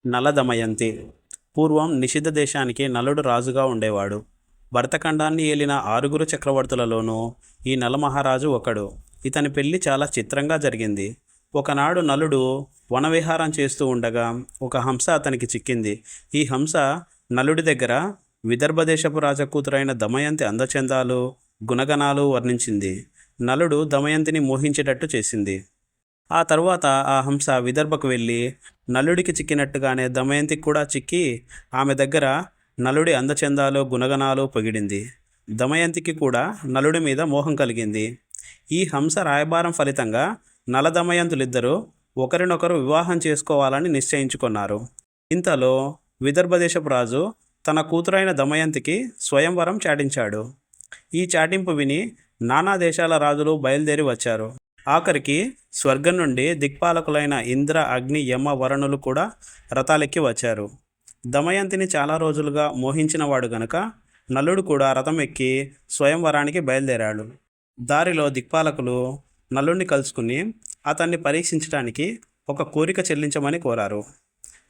నల దమయంతి. పూర్వం నిషిద్ధ దేశానికి నలుడు రాజుగా ఉండేవాడు. భరతఖండాన్ని ఏలిన 6గురు చక్రవర్తులలోనూ ఈ నల మహారాజు ఒకడు. ఇతని పెళ్లి చాలా చిత్రంగా జరిగింది. ఒకనాడు నలుడు వనవిహారం చేస్తూ ఉండగా ఒక హంస అతనికి చిక్కింది. ఈ హంస నలుడి దగ్గర విదర్భ దేశపు రాజకూతురైన దమయంతి అందచందాలు, గుణగణాలు వర్ణించింది. నలుడు దమయంతిని మోహించేటట్టు చేసింది. ఆ తరువాత ఆ హంస విదర్భకు వెళ్ళి నలుడికి చిక్కినట్టుగానే దమయంతికి కూడా చిక్కి ఆమె దగ్గర నలుడి అందచందాలు, గుణగణాలు పొగిడింది. దమయంతికి కూడా నలుడి మీద మోహం కలిగింది. ఈ హంస రాయబారం ఫలితంగా నల దమయంతులిద్దరూ ఒకరినొకరు వివాహం చేసుకోవాలని నిశ్చయించుకున్నారు. ఇంతలో విదర్భ దేశపు రాజు తన కూతురైన దమయంతికి స్వయంవరం చాటించాడు. ఈ చాటింపు విని నానా దేశాల రాజులు బయలుదేరి వచ్చారు. ఆఖరికి స్వర్గం నుండి దిక్పాలకులైన ఇంద్ర, అగ్ని, యమ, వరుణులు కూడా రథాలెక్కి వచ్చారు. దమయంతిని చాలా రోజులుగా మోహించినవాడు గనుక నలుడు కూడా రథం ఎక్కి స్వయంవరానికి బయలుదేరాడు. దారిలో దిక్పాలకులు నలుడిని కలుసుకుని అతన్ని పరీక్షించడానికి ఒక కోరిక చెల్లించమని కోరారు.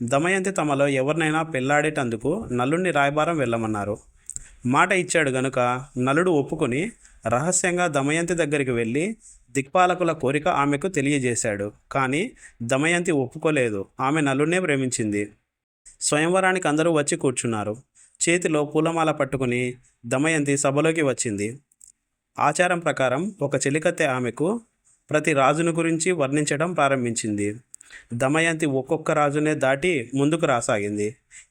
దమయంతి తమలో ఎవరినైనా పెళ్లాడేటందుకు నలుడిని రాయబారం వెళ్ళమన్నారు. మాట ఇచ్చాడు గనుక నలుడు ఒప్పుకొని రహస్యంగా దమయంతి దగ్గరికి వెళ్ళి దిక్పాలకుల కోరిక ఆమెకు తెలియజేశాడు. కానీ దమయంతి ఒప్పుకోలేదు. ఆమె నలుడినే ప్రేమించింది. స్వయంవరానికి అందరూ వచ్చి కూర్చున్నారు. చేతిలో పూలమాల పట్టుకుని దమయంతి సభలోకి వచ్చింది. ఆచారం ప్రకారం ఒక చెలికత్తె ఆమెకు ప్రతి రాజును గురించి వర్ణించడం ప్రారంభించింది. దమయంతి ఒక్కొక్క రాజునే దాటి ముందుకు రాసాగింది.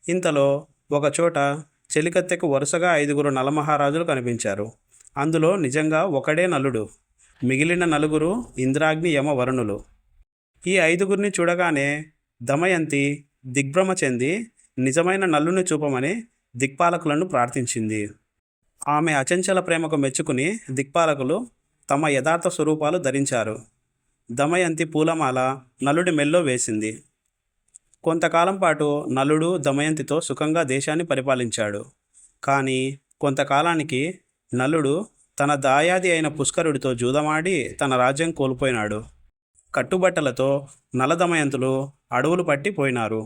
ఇంతలో ఒకచోట చెలికత్తెకు వరుసగా 5గురు నలమహారాజులు కనిపించారు. అందులో నిజంగా ఒకడే నలుడు. మిగిలిన 4గురు ఇంద్రాగ్ని, యమ, వరుణులు. ఈ 5గురిని చూడగానే దమయంతి దిగ్భ్రమ చెంది నిజమైన నలుని చూపమని దిక్పాలకులను ప్రార్థించింది. ఆమె అచంచల ప్రేమకు మెచ్చుకుని దిక్పాలకులు తమ యథార్థ స్వరూపాలు ధరించారు. దమయంతి పూలమాల నలుడి మెల్లో వేసింది. కొంతకాలం పాటు నలుడు దమయంతితో సుఖంగా దేశాన్ని పరిపాలించాడు. కానీ కొంతకాలానికి నలుడు తన దాయాది అయిన పుష్కరుడితో జూదమాడి తన రాజ్యం కోల్పోయినాడు. కట్టుబట్టలతో నల దమయంతులు అడవులు పట్టి పోయినారు.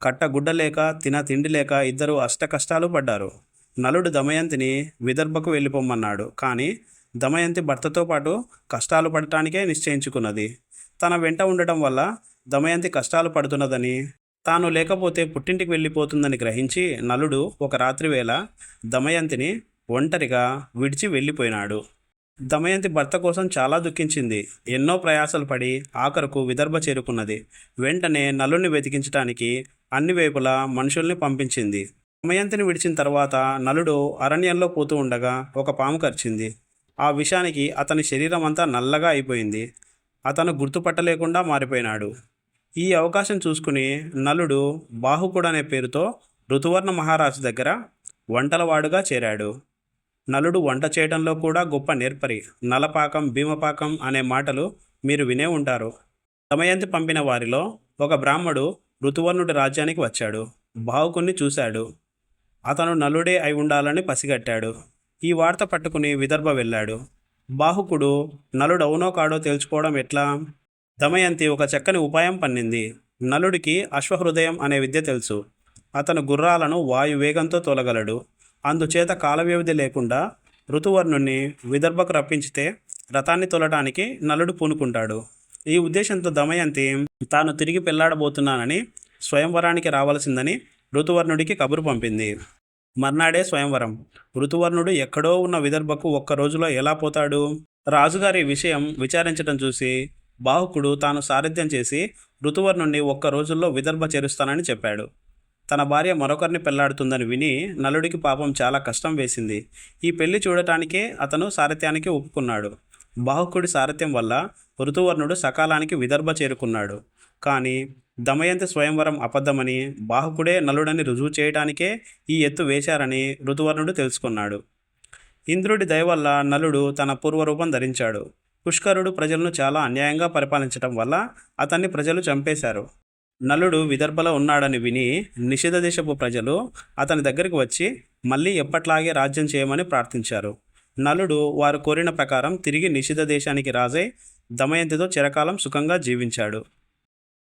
కట్టగుడ్డలేక తిండి లేక ఇద్దరు అష్టకష్టాలు పడ్డారు. నలుడు దమయంతిని విదర్భకు వెళ్ళిపోమ్మన్నాడు. కానీ దమయంతి భర్తతో పాటు కష్టాలు పడటానికే నిశ్చయించుకున్నది. తన వెంట ఉండటం వల్ల దమయంతి కష్టాలు పడుతున్నదని, తాను లేకపోతే పుట్టింటికి వెళ్ళిపోతుందని గ్రహించి నలుడు ఒక రాత్రివేళ దమయంతిని ఒంటరిగా విడిచి వెళ్ళిపోయినాడు. దమయంతి భర్త కోసం చాలా దుఃఖించింది. ఎన్నో ప్రయాసలు పడి ఆఖరుకు విదర్భ చేరుకున్నది. వెంటనే నలుడిని వెతికించడానికి అన్ని వైపులా మనుషుల్ని పంపించింది. దమయంతిని విడిచిన తర్వాత నలుడు అరణ్యంలో పోతూ ఉండగా ఒక పాము కరిచింది. ఆ విషానికి అతని శరీరం అంతా నల్లగా అయిపోయింది. అతను గుర్తుపట్టలేకుండా మారిపోయినాడు. ఈ అవకాశం చూసుకుని నలుడు బాహుకుడు అనే పేరుతో ఋతువర్ణ మహారాజు దగ్గర వంటలవాడుగా చేరాడు. నలుడు వంట చేయడంలో కూడా గొప్ప నేర్పరి. నలపాకం, భీమపాకం అనే మాటలు మీరు వినే ఉంటారు. దమయంతి పంపిన వారిలో ఒక బ్రాహ్మడు ఋతువర్ణుడి రాజ్యానికి వచ్చాడు. బాహుకుణ్ణి చూశాడు. అతను నలుడే అయి ఉండాలని పసిగట్టాడు. ఈ వార్త పట్టుకుని విదర్భ వెళ్ళాడు. బాహుకుడు నలుడు అవునో కాడో తేల్చుకోవడం ఎట్లా? దమయంతి ఒక చక్కని ఉపాయం పన్నింది. నలుడికి అశ్వహృదయం అనే విద్య తెలుసు. అతను గుర్రాలను వాయువేగంతో తోలగలడు. అందుచేత కాలవ్యవధి లేకుండా ఋతువర్ణుణ్ణి విదర్భకు రప్పించితే రథాన్ని తోలటానికి నలుడు పూనుకుంటాడు. ఈ ఉద్దేశంతో దమయంతి తాను తిరిగి పెళ్లాడబోతున్నానని, స్వయంవరానికి రావాల్సిందని ఋతువర్ణుడికి కబురు పంపింది. మర్నాడే స్వయంవరం. ఋతువర్ణుడు ఎక్కడో ఉన్న విదర్భకు ఒక్క రోజులో ఎలా పోతాడు? రాజుగారి విషయం విచారించడం చూసి బాహుకుడు తాను సారథ్యం చేసి ఋతువర్ణుడిని ఒక్క రోజుల్లో విదర్భ చేరుస్తానని చెప్పాడు. తన భార్య మరొకరిని పెళ్లాడుతుందని విని నలుడికి పాపం చాలా కష్టం వేసింది. ఈ పెళ్లి చూడటానికే అతను సారథ్యానికి ఒప్పుకున్నాడు. బాహుకుడి సారథ్యం వల్ల ఋతువర్ణుడు సకాలానికి విదర్భ చేరుకున్నాడు. కానీ దమయంతి స్వయంవరం అబద్ధమని, బాహుకుడే నలుడని రుజువు చేయడానికే ఈ ఎత్తు వేశారని ఋతువర్ణుడు తెలుసుకున్నాడు. ఇంద్రుడి దయ వల్ల నలుడు తన పూర్వరూపం ధరించాడు. పుష్కరుడు ప్రజలను చాలా అన్యాయంగా పరిపాలించడం వల్ల అతన్ని ప్రజలు చంపేశారు. నలుడు విదర్భలో ఉన్నాడని విని నిషిద్ధ దేశపు ప్రజలు అతని దగ్గరికి వచ్చి మళ్ళీ ఎప్పట్లాగే రాజ్యం చేయమని ప్రార్థించారు. నలుడు వారు కోరిన ప్రకారం తిరిగి నిషిద్ధ దేశానికి రాజై దమయంతితో చిరకాలం సుఖంగా జీవించాడు.